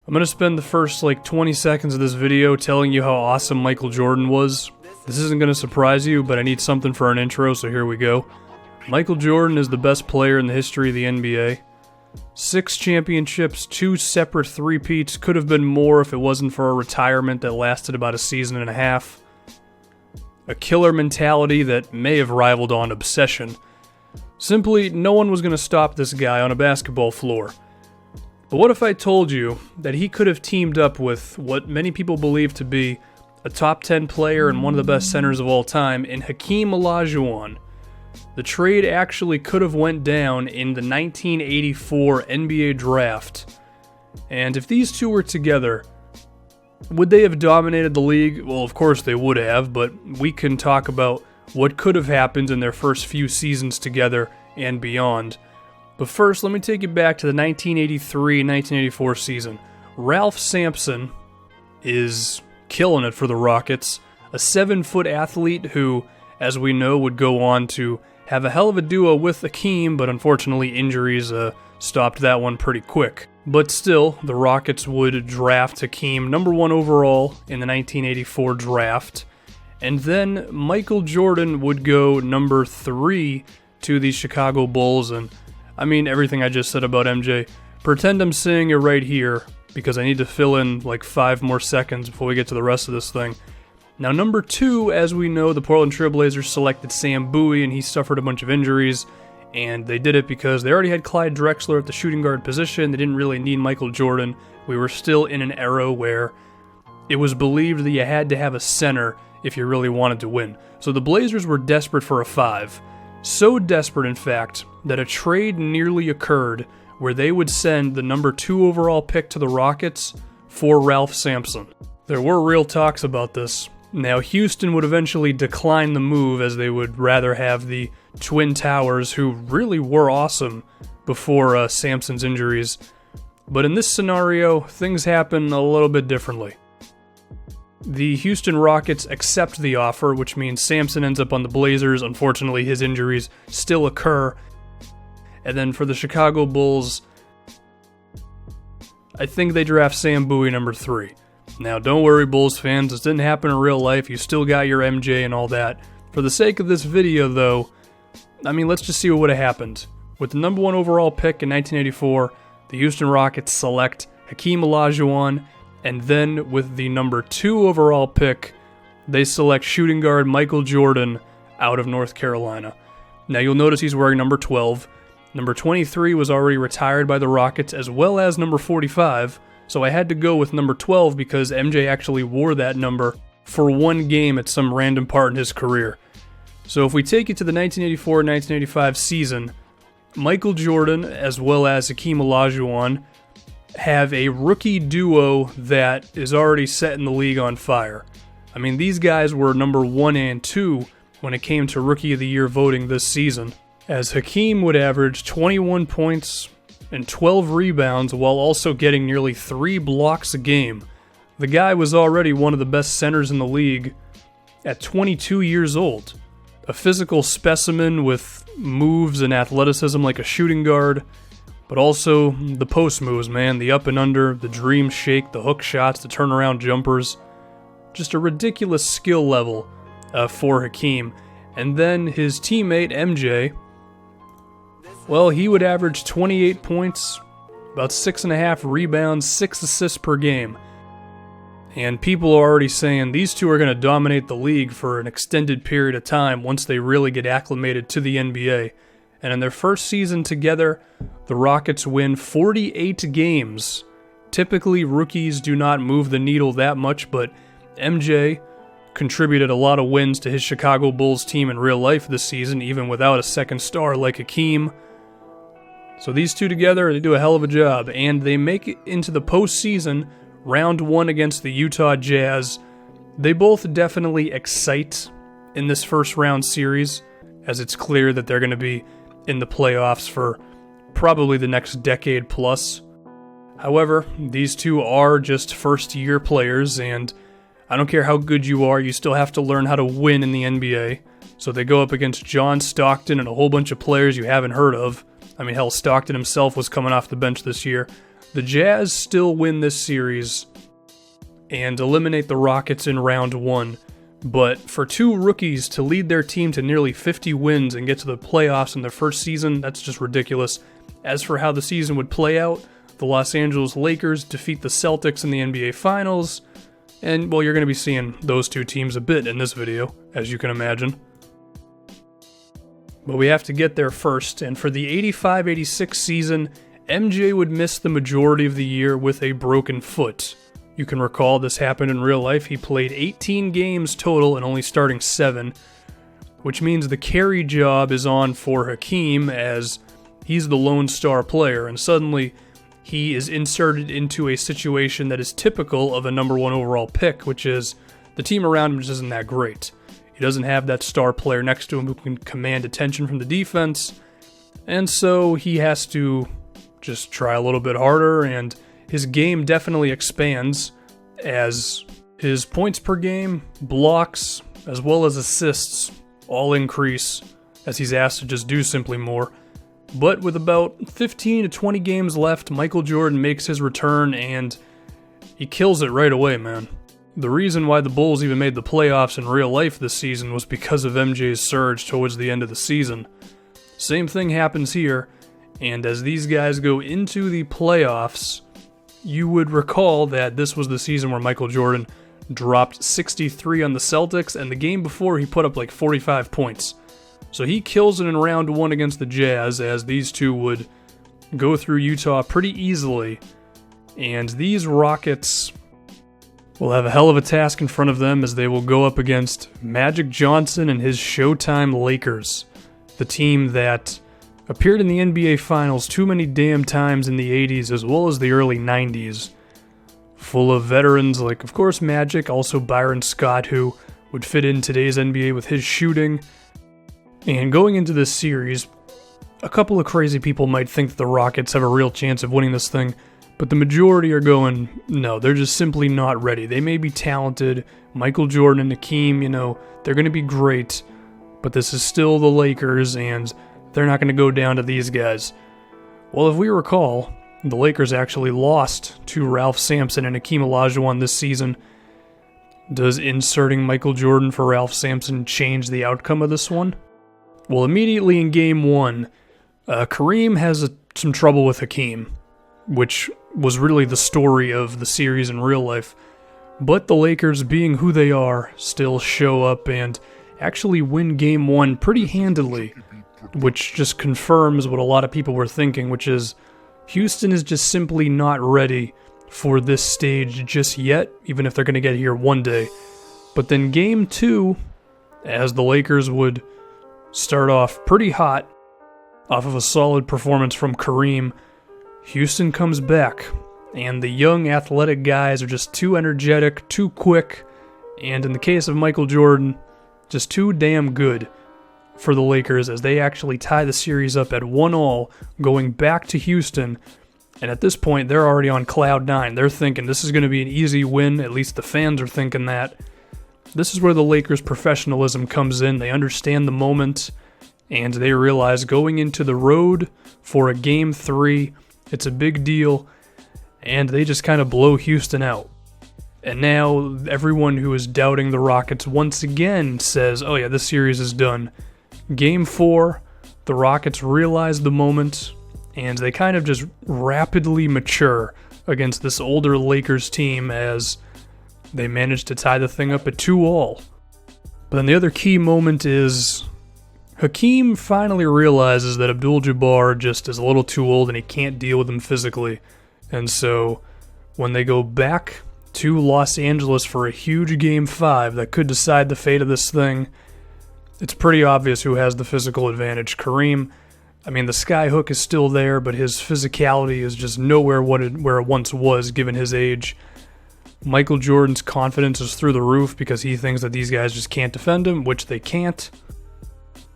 I'm going to spend the first 20 seconds of this video telling you how awesome Michael Jordan was. This isn't going to surprise you, but I need something for an intro, so here we go. Michael Jordan is the best player in the history of the NBA. 6 championships, 2 separate three-peats, could have been more if it wasn't for a retirement that lasted about a season and a half. A killer mentality that may have rivaled on obsession. Simply, no one was going to stop this guy on a basketball floor. But what if I told you that he could have teamed up with what many people believe to be a top 10 player and one of the best centers of all time in Hakeem Olajuwon? The trade actually could have went down in the 1984 NBA draft. And if these two were together, would they have dominated the league? Well, of course they would have, but we can talk about what could have happened in their first few seasons together and beyond. But first, let me take you back to the 1983-1984 season. Ralph Sampson is killing it for the Rockets, a 7-foot athlete who, as we know, would go on to have a hell of a duo with Hakeem, but unfortunately injuries stopped that one pretty quick. But still, the Rockets would draft Hakeem number 1 overall in the 1984 draft, and then Michael Jordan would go number 3 to the Chicago Bulls. And I mean, everything I just said about MJ, pretend I'm saying it right here, because I need to fill in 5 more seconds before we get to the rest of this thing. Now, number 2, as we know, the Portland Trail Blazers selected Sam Bowie, and he suffered a bunch of injuries, and they did it because they already had Clyde Drexler at the shooting guard position. They didn't really need Michael Jordan. We were still in an era where it was believed that you had to have a center if you really wanted to win. So the Blazers were desperate for a 5. So desperate, in fact, that a trade nearly occurred where they would send the number 2 overall pick to the Rockets for Ralph Sampson. There were real talks about this. Now, Houston would eventually decline the move as they would rather have the Twin Towers, who really were awesome before Sampson's injuries. But in this scenario, things happen a little bit differently. The Houston Rockets accept the offer, which means Sampson ends up on the Blazers. Unfortunately, his injuries still occur. And then for the Chicago Bulls, I think they draft Sam Bowie number 3. Now, don't worry, Bulls fans, this didn't happen in real life. You still got your MJ and all that. For the sake of this video, though, let's just see what would have happened. With the number 1 overall pick in 1984, the Houston Rockets select Hakeem Olajuwon, and then with the number 2 overall pick, they select shooting guard Michael Jordan out of North Carolina. Now, you'll notice he's wearing number 12. Number 23 was already retired by the Rockets, as well as number 45, so I had to go with number 12 because MJ actually wore that number for 1 game at some random part in his career. So if we take it to the 1984-1985 season, Michael Jordan, as well as Hakeem Olajuwon, have a rookie duo that is already setting the league on fire. These guys were number 1 and 2 when it came to Rookie of the Year voting this season, as Hakeem would average 21 points and 12 rebounds while also getting nearly 3 blocks a game. The guy was already one of the best centers in the league at 22 years old. A physical specimen with moves and athleticism like a shooting guard, but also the post moves, man. The up and under, the dream shake, the hook shots, the turnaround jumpers. Just a ridiculous skill level for Hakeem. And then his teammate, MJ, well, he would average 28 points, about 6.5 rebounds, 6 assists per game. And people are already saying these two are going to dominate the league for an extended period of time once they really get acclimated to the NBA. And in their first season together, the Rockets win 48 games. Typically, rookies do not move the needle that much, but MJ contributed a lot of wins to his Chicago Bulls team in real life this season, even without a second star like Hakeem. So these two together, they do a hell of a job, and they make it into the postseason, round 1 against the Utah Jazz. They both definitely excite in this first round series, as it's clear that they're going to be in the playoffs for probably the next decade plus. However, these two are just first-year players, and I don't care how good you are, you still have to learn how to win in the NBA. So they go up against John Stockton and a whole bunch of players you haven't heard of. Hell, Stockton himself was coming off the bench this year. The Jazz still win this series and eliminate the Rockets in round 1, but for two rookies to lead their team to nearly 50 wins and get to the playoffs in their first season, that's just ridiculous. As for how the season would play out, the Los Angeles Lakers defeat the Celtics in the NBA Finals, and, well, you're going to be seeing those two teams a bit in this video, as you can imagine. But we have to get there first, and for the 85-86 season, MJ would miss the majority of the year with a broken foot. You can recall this happened in real life. He played 18 games total and only starting 7, which means the carry job is on for Hakeem as he's the lone star player, and suddenly he is inserted into a situation that is typical of a number 1 overall pick, which is the team around him just isn't that great. He doesn't have that star player next to him who can command attention from the defense, and so he has to just try a little bit harder, and his game definitely expands as his points per game, blocks, as well as assists all increase as he's asked to just do simply more. But with about 15 to 20 games left, Michael Jordan makes his return and he kills it right away, man. The reason why the Bulls even made the playoffs in real life this season was because of MJ's surge towards the end of the season. Same thing happens here, and as these guys go into the playoffs, you would recall that this was the season where Michael Jordan dropped 63 on the Celtics, and the game before he put up like 45 points. So he kills it in round 1 against the Jazz, as these two would go through Utah pretty easily, and these Rockets will have a hell of a task in front of them as they will go up against Magic Johnson and his Showtime Lakers, the team that appeared in the NBA Finals too many damn times in the 80s as well as the early 90s, full of veterans like, of course, Magic, also Byron Scott, who would fit in today's NBA with his shooting. And going into this series, a couple of crazy people might think that the Rockets have a real chance of winning this thing, but the majority are going, no, they're just simply not ready. They may be talented, Michael Jordan and Hakeem, they're going to be great, but this is still the Lakers, and they're not going to go down to these guys. Well, if we recall, the Lakers actually lost to Ralph Sampson and Hakeem Olajuwon this season. Does inserting Michael Jordan for Ralph Sampson change the outcome of this one? Well, immediately in Game 1, Kareem has some trouble with Hakeem, which was really the story of the series in real life. But the Lakers, being who they are, still show up and actually win Game 1 pretty handily, which just confirms what a lot of people were thinking, which is Houston is just simply not ready for this stage just yet, even if they're going to get here one day. But then Game 2, as the Lakers would start off pretty hot, off of a solid performance from Kareem, Houston comes back, and the young athletic guys are just too energetic, too quick, and in the case of Michael Jordan, just too damn good for the Lakers as they actually tie the series up at 1-1, going back to Houston. And at this point, they're already on cloud 9. They're thinking this is going to be an easy win. At least the fans are thinking that. This is where the Lakers' professionalism comes in. They understand the moment, and they realize going into the road for a Game 3, it's a big deal, and they just kind of blow Houston out. And now everyone who is doubting the Rockets once again says, oh yeah, this series is done. Game 4, the Rockets realize the moment, and they kind of just rapidly mature against this older Lakers team as they manage to tie the thing up at 2-2. But then the other key moment is Hakeem finally realizes that Abdul-Jabbar just is a little too old and he can't deal with him physically. And so when they go back to Los Angeles for a huge Game 5 that could decide the fate of this thing, it's pretty obvious who has the physical advantage. Kareem, I mean, the skyhook is still there, but his physicality is just nowhere where it once was, given his age. Michael Jordan's confidence is through the roof because he thinks that these guys just can't defend him, which they can't.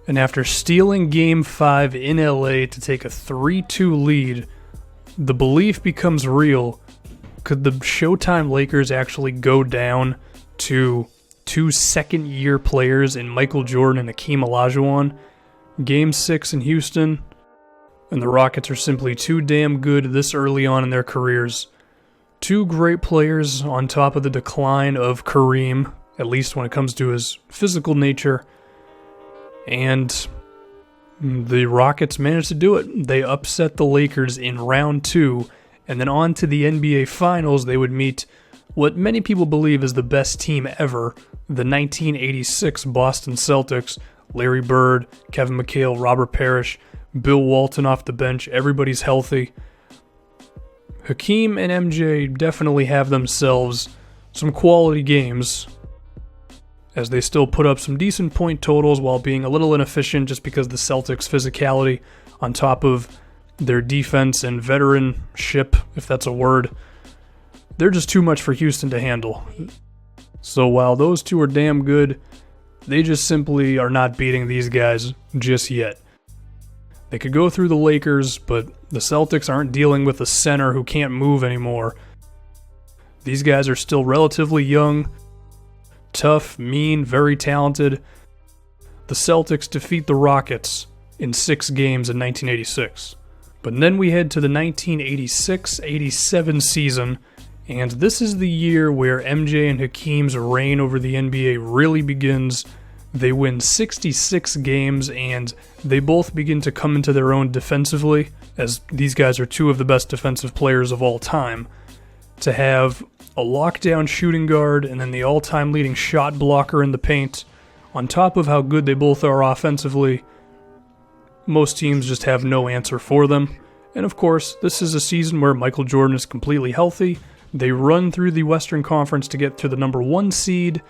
And after stealing Game 5 in LA to take a 3-2 lead, the belief becomes real. Could the Showtime Lakers actually go down to two second-year players in Michael Jordan and Hakeem Olajuwon? Game 6 in Houston, and the Rockets are simply too damn good this early on in their careers. Two great players on top of the decline of Kareem, at least when it comes to his physical nature, and the Rockets managed to do it. They upset the Lakers in round 2, and then on to the NBA Finals. They would meet what many people believe is the best team ever, the 1986 Boston Celtics. Larry Bird, Kevin McHale, Robert Parrish, Bill Walton off the bench, everybody's healthy. Hakeem and MJ definitely have themselves some quality games, as they still put up some decent point totals while being a little inefficient just because the Celtics' physicality on top of their defense and veteranship, if that's a word, they're just too much for Houston to handle. So while those two are damn good, they just simply are not beating these guys just yet. They could go through the Lakers, but the Celtics aren't dealing with a center who can't move anymore. These guys are still relatively young, tough, mean, very talented. The Celtics defeat the Rockets in 6 games in 1986. But then we head to the 1986-87 season, and this is the year where MJ and Hakeem's reign over the NBA really begins. They win 66 games, and they both begin to come into their own defensively, as these guys are two of the best defensive players of all time. To have a lockdown shooting guard and then the all-time leading shot blocker in the paint, on top of how good they both are offensively, most teams just have no answer for them. And of course, this is a season where Michael Jordan is completely healthy. They run through the Western Conference to get to the number 1 seed,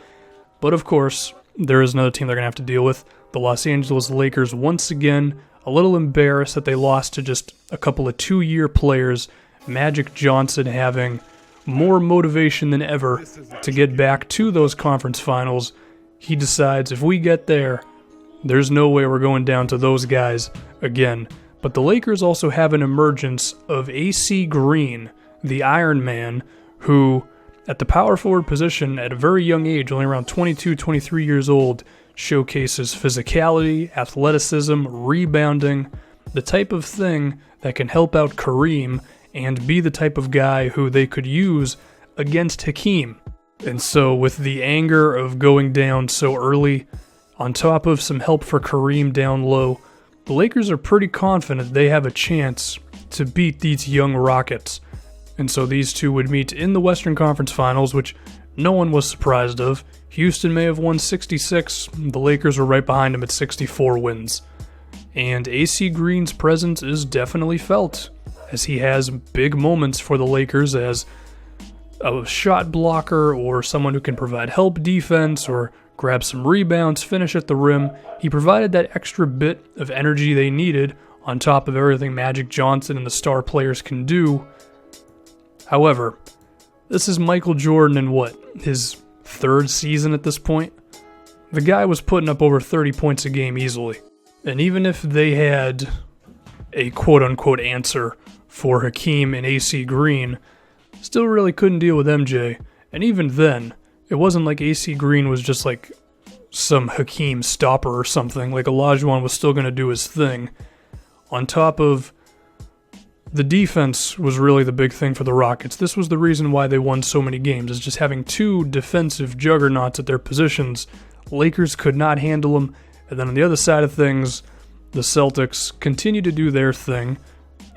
but of course, there is another team they're going to have to deal with. The Los Angeles Lakers, once again, a little embarrassed that they lost to just a couple of 2-year players, Magic Johnson having more motivation than ever to get back to those conference finals. He decides, if we get there, there's no way we're going down to those guys again. But the Lakers also have an emergence of AC Green, the Iron Man, who, at the power forward position at a very young age, only around 22, 23 years old, showcases physicality, athleticism, rebounding, the type of thing that can help out Kareem and be the type of guy who they could use against Hakeem. And so with the anger of going down so early, on top of some help for Kareem down low, the Lakers are pretty confident they have a chance to beat these young Rockets. And so these two would meet in the Western Conference Finals, which no one was surprised of. Houston may have won 66, the Lakers were right behind them at 64 wins. And AC Green's presence is definitely felt, as he has big moments for the Lakers as a shot blocker or someone who can provide help defense or grab some rebounds, finish at the rim. He provided that extra bit of energy they needed on top of everything Magic Johnson and the star players can do. However, this is Michael Jordan in his 3rd season at this point? The guy was putting up over 30 points a game easily. And even if they had a quote-unquote answer for Hakeem and AC Green, still really couldn't deal with MJ. And even then, it wasn't like AC Green was just like some Hakeem stopper or something. Like Olajuwon was still going to do his thing. On top of the defense was really the big thing for the Rockets. This was the reason why they won so many games, is just having two defensive juggernauts at their positions. Lakers could not handle them. And then on the other side of things, the Celtics continue to do their thing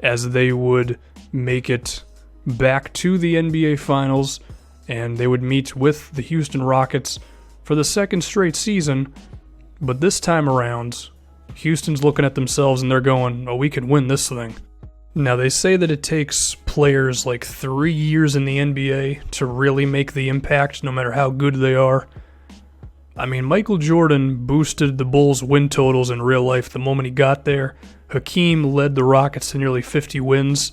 as they would make it back to the NBA Finals, and they would meet with the Houston Rockets for the 2nd straight season. But this time around, Houston's looking at themselves and they're going, oh, we can win this thing. Now, they say that it takes players like 3 years in the NBA to really make the impact, no matter how good they are. I mean, Michael Jordan boosted the Bulls' win totals in real life the moment he got there. Hakeem led the Rockets to nearly 50 wins.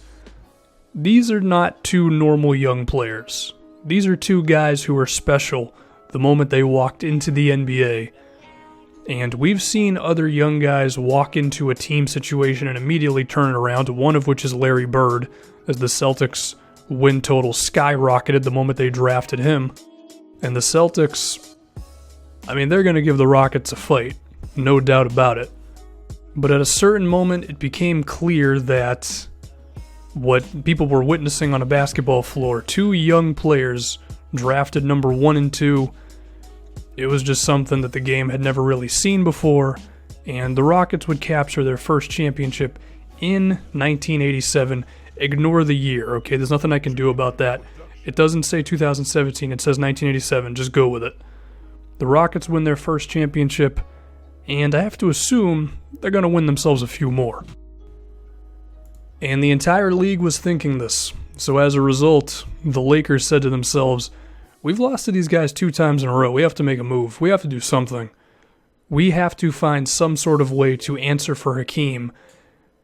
These are not two normal young players. These are two guys who are special the moment they walked into the NBA. And we've seen other young guys walk into a team situation and immediately turn it around, one of which is Larry Bird, as the Celtics' win total skyrocketed the moment they drafted him. And the Celtics, I mean, they're going to give the Rockets a fight, no doubt about it. But at a certain moment, it became clear that what people were witnessing on a basketball floor, two young players drafted number 1 and 2, it was just something that the game had never really seen before, and the Rockets would capture their first championship in 1987. Ignore the year, okay? There's nothing I can do about that. It doesn't say 2017, it says 1987. Just go with it. The Rockets win their first championship, and I have to assume they're going to win themselves a few more. And the entire league was thinking this. So as a result, the Lakers said to themselves, we've lost to these guys 2 times in a row. We have to make a move. We have to do something. We have to find some sort of way to answer for Hakeem.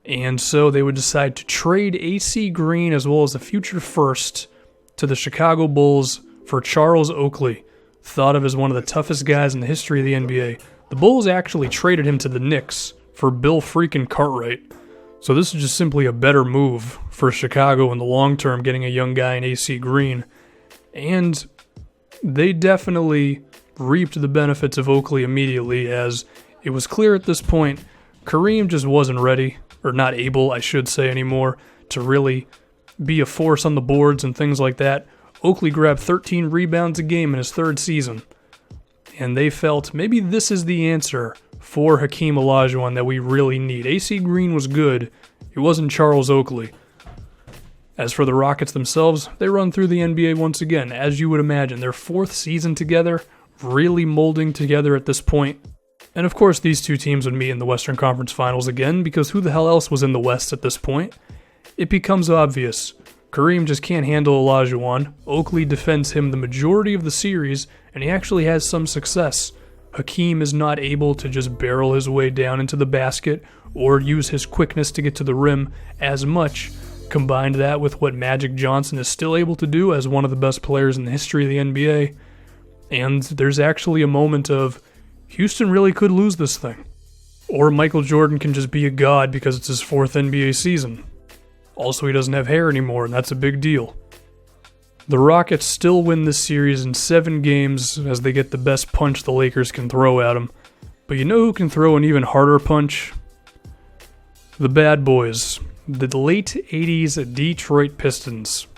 And so they would decide to trade AC Green as well as a future first to the Chicago Bulls for Charles Oakley, thought of as one of the toughest guys in the history of the NBA. The Bulls actually traded him to the Knicks for Bill freaking Cartwright. So this is just simply a better move for Chicago in the long term, getting a young guy in AC Green. And they definitely reaped the benefits of Oakley immediately, as it was clear at this point Kareem just wasn't ready, or not able, I should say, anymore, to really be a force on the boards and things like that. Oakley grabbed 13 rebounds a game in his 3rd season, and they felt maybe this is the answer for Hakeem Olajuwon that we really need. AC Green was good, it wasn't Charles Oakley. As for the Rockets themselves, they run through the NBA once again, as you would imagine. Their 4th season together, really molding together at this point. And of course these two teams would meet in the Western Conference Finals again, because who the hell else was in the West at this point? It becomes obvious. Kareem just can't handle Olajuwon. Oakley defends him the majority of the series, and he actually has some success. Hakeem is not able to just barrel his way down into the basket or use his quickness to get to the rim as much. Combine that with what Magic Johnson is still able to do as one of the best players in the history of the NBA, and there's actually a moment of Houston really could lose this thing. Or Michael Jordan can just be a god because it's his 4th NBA season. Also, he doesn't have hair anymore, and that's a big deal. The Rockets still win this series in 7 games as they get the best punch the Lakers can throw at them. But you know who can throw an even harder punch? The bad boys. The late 80s Detroit Pistons.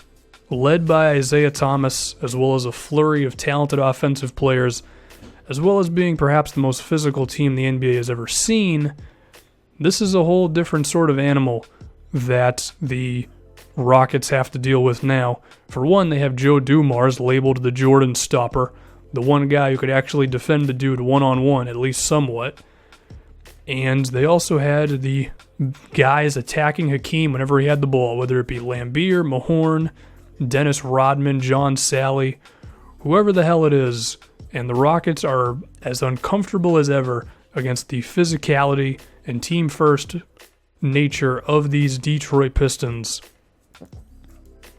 Led by Isaiah Thomas, as well as a flurry of talented offensive players, as well as being perhaps the most physical team the NBA has ever seen, this is a whole different sort of animal that the Rockets have to deal with now. For one, they have Joe Dumars, labeled the Jordan Stopper, the one guy who could actually defend the dude one-on-one, at least somewhat. And they also had the guys attacking Hakeem whenever he had the ball, whether it be Lambeer, Mahorn, Dennis Rodman, John Sally, whoever the hell it is. And the Rockets are as uncomfortable as ever against the physicality and team-first nature of these Detroit Pistons.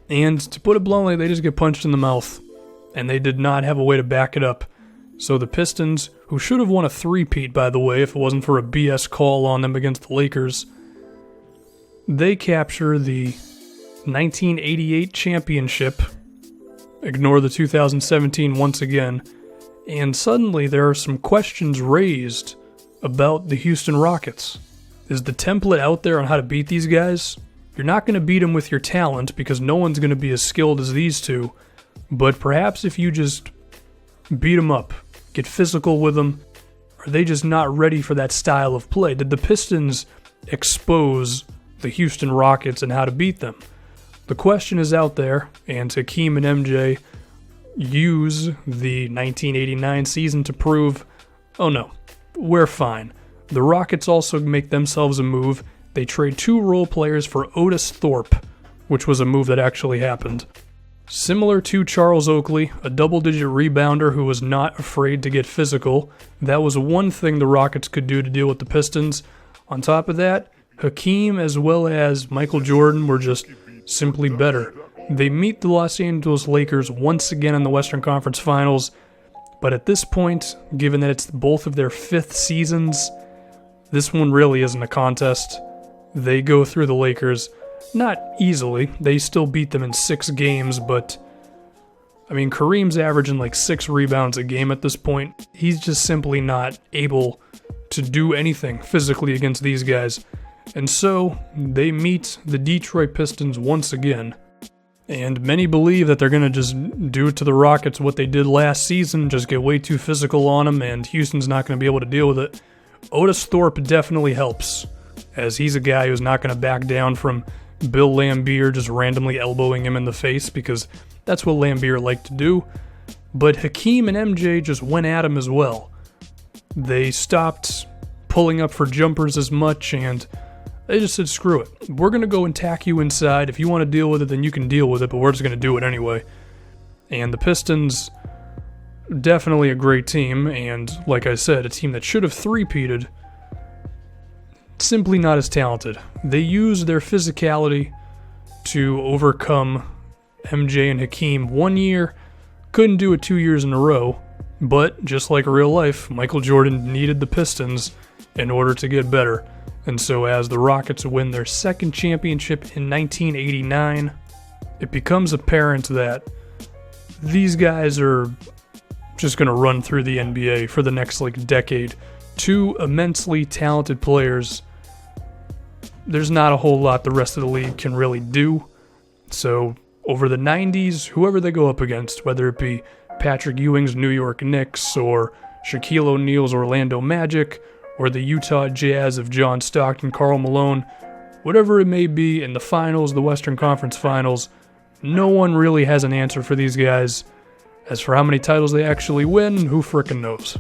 And to put it bluntly, they just get punched in the mouth, and they did not have a way to back it up. So the Pistons, who should have won a 3-peat, by the way, if it wasn't for a BS call on them against the Lakers, they capture the 1988 championship, ignore the 2017 once again, and suddenly there are some questions raised about the Houston Rockets. Is the template out there on how to beat these guys? You're not going to beat them with your talent because no one's going to be as skilled as these two, but perhaps if you just beat them up, get physical with them, are they just not ready for that style of play? Did the Pistons expose the Houston Rockets and how to beat them? The question is out there, and Hakeem and MJ use the 1989 season to prove, oh no, we're fine. The Rockets also make themselves a move. They trade 2 role players for Otis Thorpe, which was a move that actually happened. Similar to Charles Oakley, a double-digit rebounder who was not afraid to get physical. That was one thing the Rockets could do to deal with the Pistons. On top of that, Hakeem as well as Michael Jordan were just simply better. They meet the Los Angeles Lakers once again in the Western Conference Finals, but at this point, given that it's both of their 5th seasons, this one really isn't a contest. They go through the Lakers. Not easily. They still beat them in 6 games, but I mean, Kareem's averaging like 6 rebounds a game at this point. He's just simply not able to to do anything physically against these guys. And so, they meet the Detroit Pistons once again. And many believe that they're going to just do to the Rockets what they did last season, just get way too physical on them, and Houston's not going to be able to deal with it. Otis Thorpe definitely helps, as he's a guy who's not going to back down from Bill Laimbeer just randomly elbowing him in the face, because that's what Laimbeer liked to do. But Hakeem and MJ just went at him as well. They stopped pulling up for jumpers as much, and they just said, screw it. We're going to go and tack you inside. If you want to deal with it, then you can deal with it, but we're just going to do it anyway. And the Pistons, definitely a great team, and like I said, a team that should have three-peated, simply not as talented. They used their physicality to overcome MJ and Hakeem 1 year, couldn't do it 2 years in a row, but just like real life, Michael Jordan needed the Pistons in order to get better. And so as the Rockets win their second championship in 1989, it becomes apparent that these guys are just going to run through the NBA for the next decade. Two immensely talented players. There's not a whole lot the rest of the league can really do. So over the 90s, whoever they go up against, whether it be Patrick Ewing's New York Knicks or Shaquille O'Neal's Orlando Magic, or the Utah Jazz of John Stockton, Karl Malone, whatever it may be in the finals, the Western Conference Finals, no one really has an answer for these guys. As for how many titles they actually win, who frickin' knows?